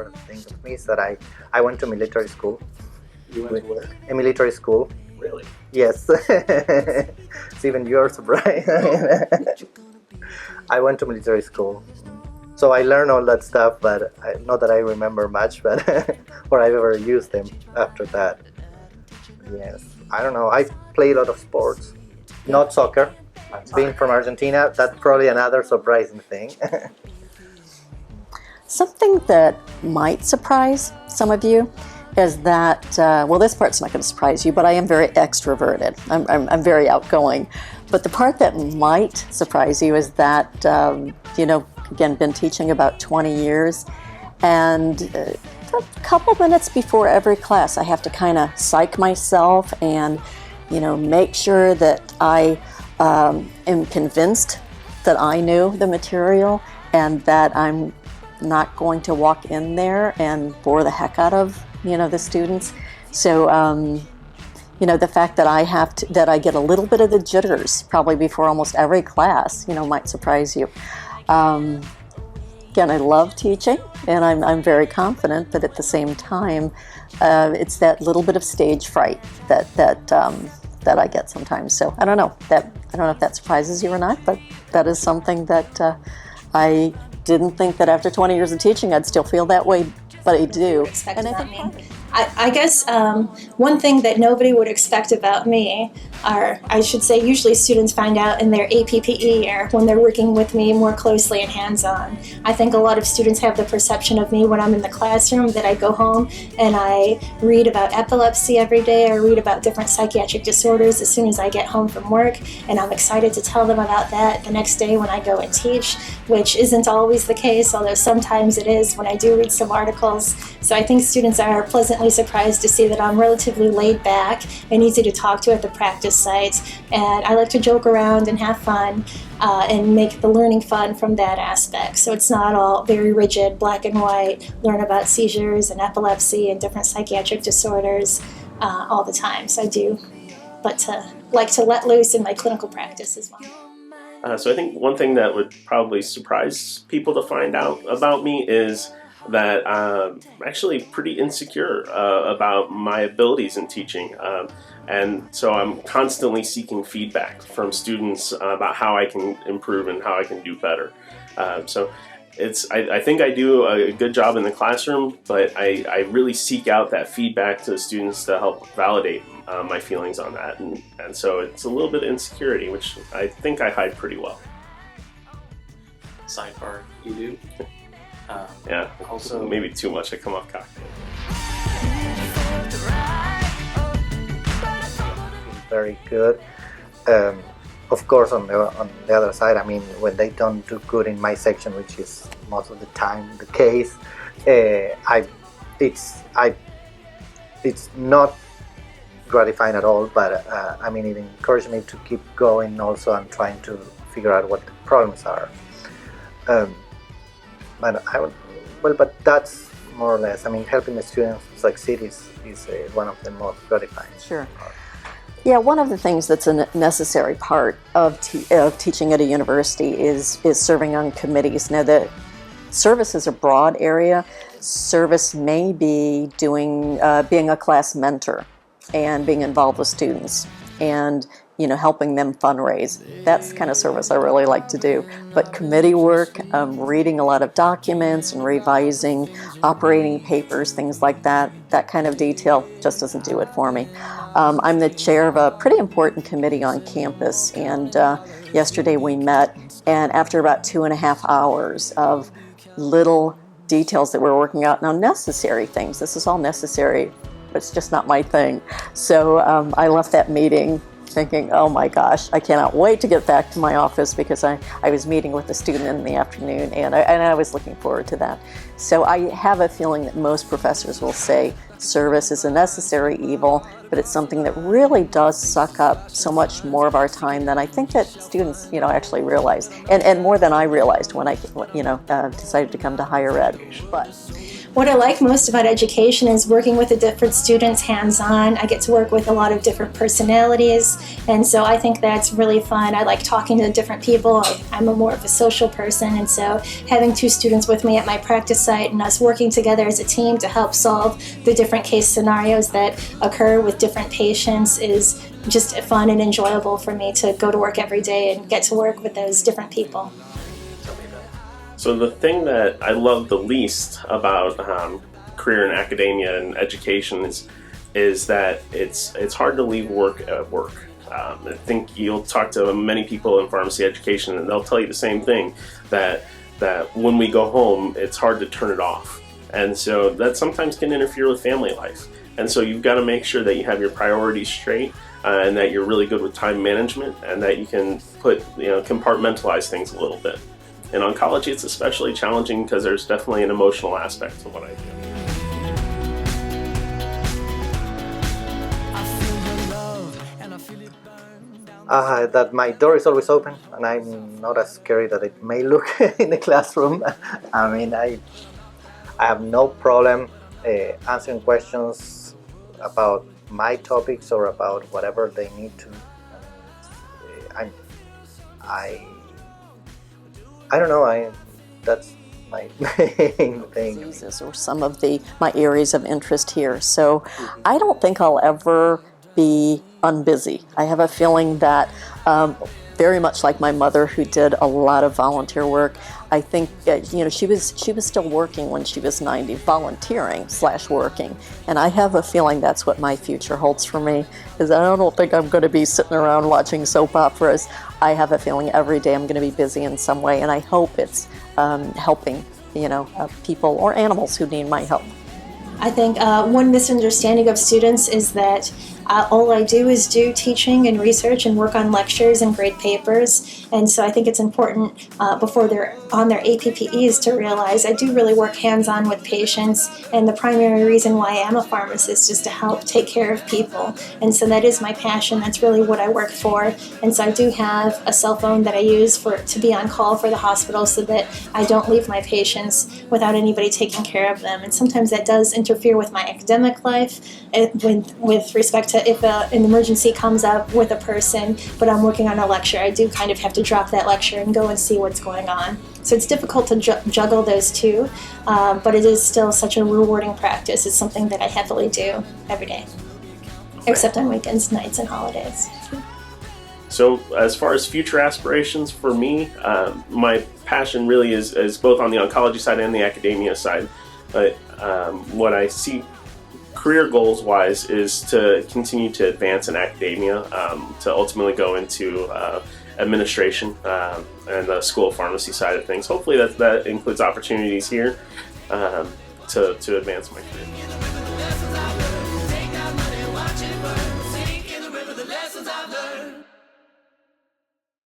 never think of me is that I went to military school. You went to where? A military school. Really? Yes. It's even you're surprised. I went to military school. So I learned all that stuff, but not that I remember much, but or I've ever used them after that. Yes. I don't know. I play a lot of sports. Not soccer. Being from Argentina, that's probably another surprising thing. Something that might surprise some of you is that, well, this part's not going to surprise you, but I am very extroverted. I'm very outgoing. But the part that might surprise you is that, again, been teaching about 20 years, and a couple minutes before every class, I have to kind of psych myself and, make sure that I am convinced that I knew the material and that I'm not going to walk in there and bore the heck out of the students. So the fact that I get a little bit of the jitters probably before almost every class might surprise you. Again, I love teaching and I'm very confident, but at the same time it's that little bit of stage fright that I get sometimes. So I don't know if that surprises you or not, but that is something that I didn't think that after 20 years of teaching I'd still feel that way, but I do. And I guess one thing that nobody would expect about me are, I should say, usually students find out in their APPE year when they're working with me more closely and hands-on. I think a lot of students have the perception of me when I'm in the classroom that I go home and I read about epilepsy every day, or read about different psychiatric disorders as soon as I get home from work, and I'm excited to tell them about that the next day when I go and teach, which isn't always the case, although sometimes it is when I do read some articles. So I think students are pleasantly surprised to see that I'm relatively laid back and easy to talk to at the practice sites, and I like to joke around and have fun and make the learning fun from that aspect. So it's not all very rigid, black and white, learn about seizures and epilepsy and different psychiatric disorders all the time. So I do like to let loose in my clinical practice as well. So I think one thing that would probably surprise people to find out about me is that I'm actually pretty insecure about my abilities in teaching. And so I'm constantly seeking feedback from students about how I can improve and how I can do better. So I think I do a good job in the classroom, but I really seek out that feedback to the students to help validate my feelings on that. And so it's a little bit of insecurity, which I think I hide pretty well. Sidebar, you do? Yeah, also maybe too much. I come off cocky. Very good. Of course, on the other side, I mean, when they don't do good in my section, which is most of the time the case, it's not gratifying at all. But I mean, it encouraged me to keep going also and trying to figure out what the problems are. But that's more or less. I mean, helping the students succeed is one of the most gratifying. Sure. Yeah, one of the things that's a necessary part of teaching at a university is serving on committees. Now, the service is a broad area. Service may be being a class mentor and being involved with students and helping them fundraise. That's the kind of service I really like to do. But committee work, reading a lot of documents and revising operating papers, things like that kind of detail just doesn't do it for me. I'm the chair of a pretty important committee on campus, and yesterday we met, and after about 2.5 hours of little details that we're working out, now necessary things, this is all necessary, but it's just not my thing. So I left that meeting thinking, oh my gosh, I cannot wait to get back to my office, because I was meeting with a student in the afternoon, and I was looking forward to that. So I have a feeling that most professors will say service is a necessary evil, but it's something that really does suck up so much more of our time than I think that students, actually realize, and more than I realized when I, decided to come to higher ed. But what I like most about education is working with the different students hands-on. I get to work with a lot of different personalities, and so I think that's really fun. I like talking to different people. I'm more of a social person, and so having 2 students with me at my practice site and us working together as a team to help solve the different case scenarios that occur with different patients is just fun and enjoyable for me to go to work every day and get to work with those different people. So the thing that I love the least about career in academia and education is that it's hard to leave work at work. I think you'll talk to many people in pharmacy education and they'll tell you the same thing, that when we go home, it's hard to turn it off. And so that sometimes can interfere with family life. And so you've got to make sure that you have your priorities straight and that you're really good with time management and that you can compartmentalize things a little bit. In oncology, it's especially challenging because there's definitely an emotional aspect to what I do. That my door is always open and I'm not as scary that it may look in the classroom. I mean, I have no problem answering questions about my topics or about whatever they need to. I don't know. That's my main thing. Diseases or some of my areas of interest here. So I don't think I'll ever be unbusy. I have a feeling that very much like my mother, who did a lot of volunteer work, I think she was still working when she was 90, volunteering / working, and I have a feeling that's what my future holds for me. Is I don't think I'm going to be sitting around watching soap operas. I have a feeling every day I'm going to be busy in some way, and I hope it's helping people or animals who need my help. I think one misunderstanding of students is that all I do is do teaching and research and work on lectures and grade papers. And so I think it's important before they're on their APPEs to realize I do really work hands-on with patients. And the primary reason why I am a pharmacist is to help take care of people. And so that is my passion. That's really what I work for. And so I do have a cell phone that I use to be on call for the hospital so that I don't leave my patients without anybody taking care of them. And sometimes that does interfere with my academic life with respect to if an emergency comes up with a person, but I'm working on a lecture, I do kind of have to drop that lecture and go and see what's going on. So it's difficult to juggle those two, but it is still such a rewarding practice. It's something that I heavily do every day, except on weekends, nights, and holidays. So as far as future aspirations for me, my passion really is both on the oncology side and the academia side. But what I see career goals wise is to continue to advance in academia, to ultimately go into administration and the school of pharmacy side of things. Hopefully that includes opportunities here to advance my career.